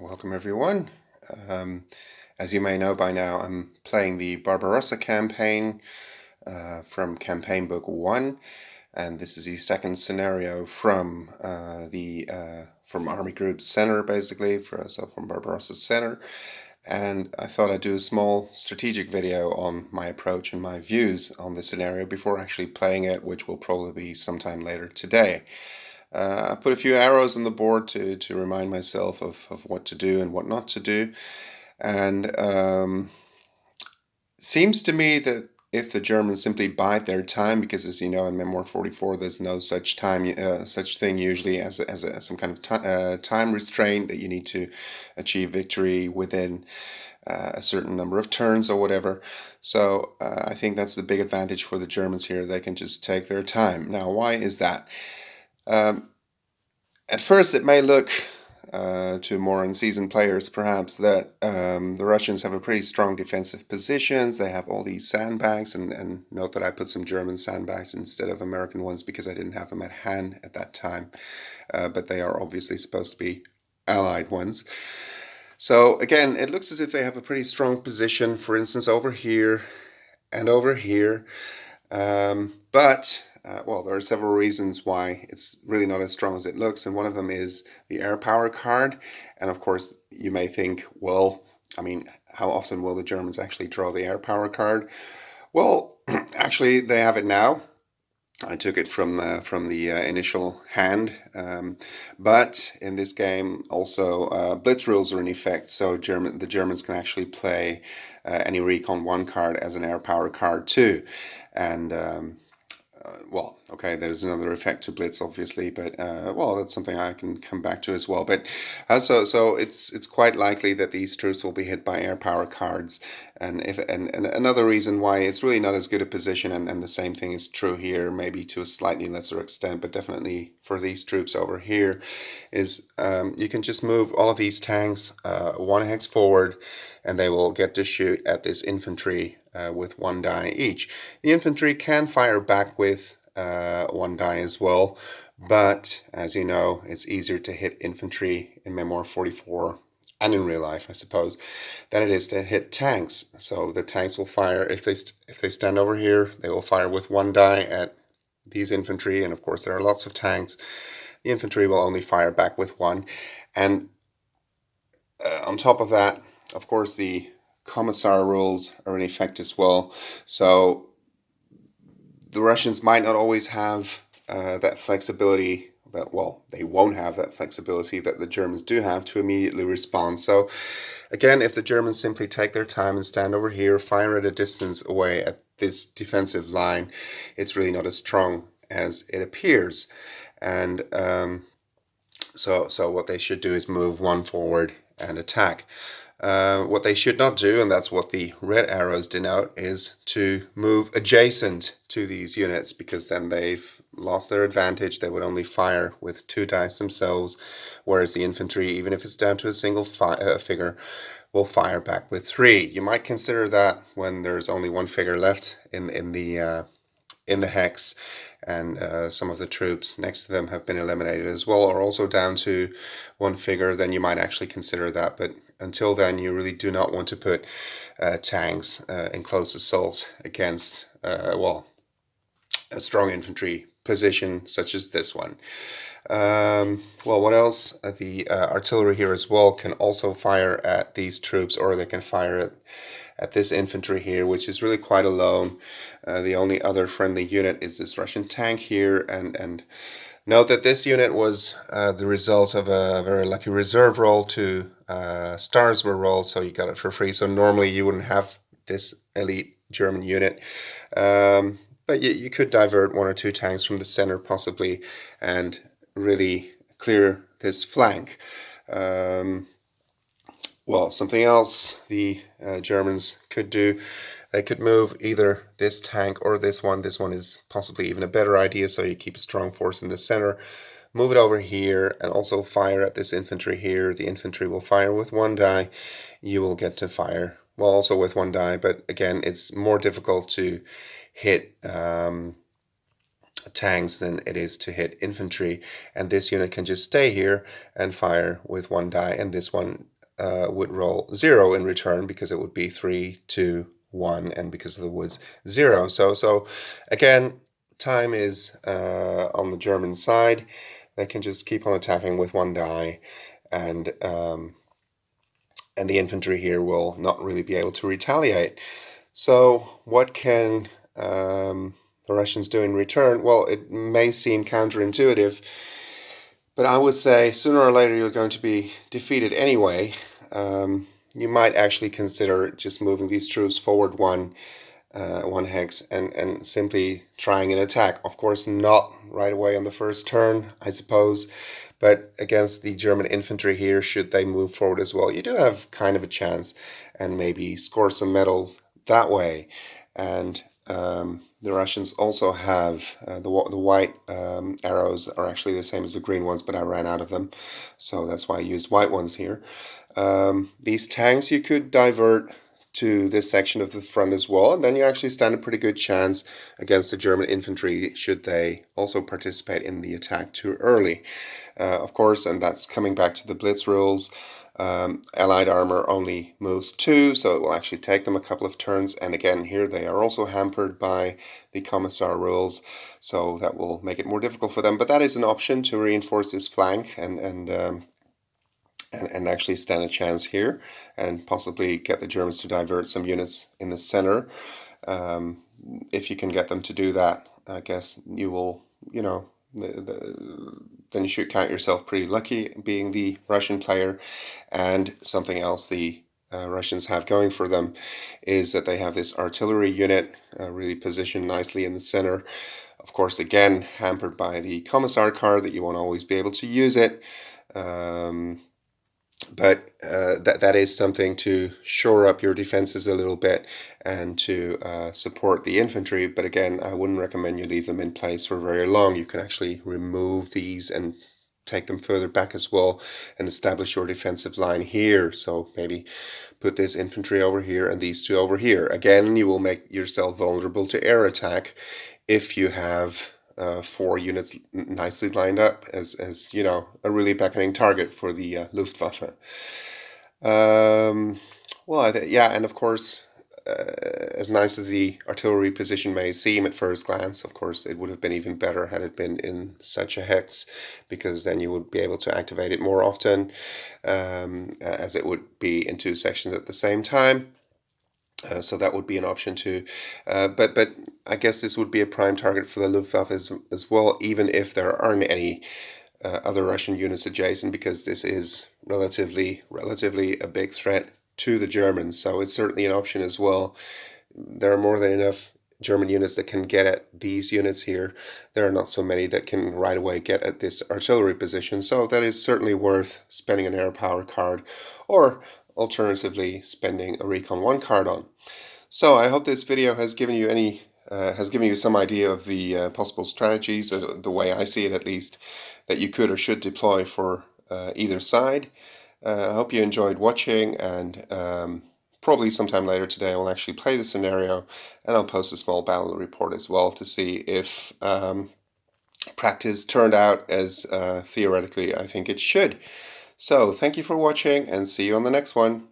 Welcome everyone. Um, as you may know by now, I'm playing the Barbarossa campaign from campaign book 1, and this is the second scenario from from Army Group Center, basically, from Barbarossa's center. And I thought I'd do a small strategic video on my approach and my views on this scenario before actually playing it, which will probably be sometime later today. I put a few arrows on the board to remind myself of what to do and what not to do. And seems to me that if the Germans simply bide their time, because as you know in Memoir 44, there's no such such thing usually as some kind of time restraint that you need to achieve victory within a certain number of turns or whatever. So I think that's the big advantage for the Germans here. They can just take their time. Now, why is that? Um, At first, it may look to more unseasoned players, perhaps, that the Russians have a pretty strong defensive positions. They have all these sandbags, and note that I put some German sandbags instead of American ones because I didn't have them at hand at that time. But they are obviously supposed to be Allied ones. So again, it looks as if they have a pretty strong position, for instance, over here and over here. But there are several reasons why it's really not as strong as it looks, and one of them is the air power card. And of course, you may think, well, I mean, how often will the Germans actually draw the air power card? Well, actually, they have it now. I took it from the initial hand, but in this game also blitz rules are in effect, so the Germans can actually play any Recon 1 card as an air power card too, and okay, there's another effect to blitz, obviously, but that's something I can come back to as well. But so it's quite likely that these troops will be hit by air power cards, and another reason why it's really not as good a position, and the same thing is true here, maybe to a slightly lesser extent, but definitely for these troops over here, is you can just move all of these tanks one hex forward, and they will get to shoot at this infantry with one die each. The infantry can fire back with one die as well, but as you know, it's easier to hit infantry in Memoir 44 and in real life, I suppose, than it is to hit tanks. So the tanks will fire, if they stand over here, they will fire with one die at these infantry, and of course there are lots of tanks. The infantry will only fire back with one, and on top of that, of course, the commissar rules are in effect as well. So the Russians might not always have that flexibility they won't have that flexibility that the Germans do have to immediately respond. So again, if the Germans simply take their time and stand over here, fire at a distance away at this defensive line, it's really not as strong as it appears. And so what they should do is move one forward and attack. What they should not do, and that's what the red arrows denote, is to move adjacent to these units, because then they've lost their advantage. They would only fire with two dice themselves, whereas the infantry, even if it's down to a single figure, will fire back with three. You might consider that when there's only one figure left in the hex, and some of the troops next to them have been eliminated as well, or also down to one figure, then you might actually consider that. But until then, you really do not want to put tanks in close assault against, a strong infantry position such as this one. What else? The artillery here as well can also fire at these troops, or they can fire at this infantry here, which is really quite alone. The only other friendly unit is this Russian tank here, and note that this unit was the result of a very lucky reserve roll. Two stars were rolled, so you got it for free. So normally you wouldn't have this elite German unit. But you could divert one or two tanks from the center possibly and really clear this flank. Something else the Germans could do, they could move either this tank or this one. This one is possibly even a better idea, so you keep a strong force in the center. Move it over here and also fire at this infantry here. The infantry will fire with one die. You will get to fire, also with one die, but again, it's more difficult to hit tanks than it is to hit infantry, and this unit can just stay here and fire with one die, and this one would roll 0 in return because it would be 3, 2, 1, and because of the woods 0. So again, time is on the German side. They can just keep on attacking with one die, and the infantry here will not really be able to retaliate. So what can the Russians do in return? Well, it may seem counterintuitive, but I would say sooner or later you're going to be defeated anyway. You might actually consider just moving these troops forward one hex and simply trying an attack. Of course, not right away on the first turn, I suppose, but against the German infantry here, should they move forward as well, you do have kind of a chance and maybe score some medals that way. And the Russians also have the white arrows are actually the same as the green ones, but I ran out of them, so that's why I used white ones here. These tanks you could divert to this section of the front as well, and then you actually stand a pretty good chance against the German infantry should they also participate in the attack too early. Of course, and that's coming back to the Blitz rules. Allied armor only moves 2, so it will actually take them a couple of turns. And again, here they are also hampered by the Commissar rules, so that will make it more difficult for them. But that is an option to reinforce this flank and actually stand a chance here and possibly get the Germans to divert some units in the center. If you can get them to do that, I guess you will, then you should count yourself pretty lucky being the Russian player. And something else the Russians have going for them is that they have this artillery unit really positioned nicely in the center. Of course, again, hampered by the Commissar card that you won't always be able to use it. But that is something to shore up your defenses a little bit and to support the infantry. But again, I wouldn't recommend you leave them in place for very long. You can actually remove these and take them further back as well and establish your defensive line here. So maybe put this infantry over here and these two over here. Again, you will make yourself vulnerable to air attack if you have 4 units nicely lined up as a really beckoning target for the Luftwaffe. Yeah, and of course, as nice as the artillery position may seem at first glance, of course, it would have been even better had it been in such a hex, because then you would be able to activate it more often, as it would be in 2 sections at the same time. So that would be an option too. But I guess this would be a prime target for the Luftwaffe as well, even if there aren't any other Russian units adjacent, because this is relatively a big threat to the Germans. So it's certainly an option as well. There are more than enough German units that can get at these units here. There are not so many that can right away get at this artillery position. So that is certainly worth spending an air power card, or alternatively spending a Recon 1 card on. So I hope this video has given you some idea of the possible strategies, the way I see it at least, that you could or should deploy for either side. I hope you enjoyed watching, and probably sometime later today I will actually play the scenario, and I'll post a small battle report as well to see if practice turned out as theoretically I think it should. So thank you for watching, and see you on the next one.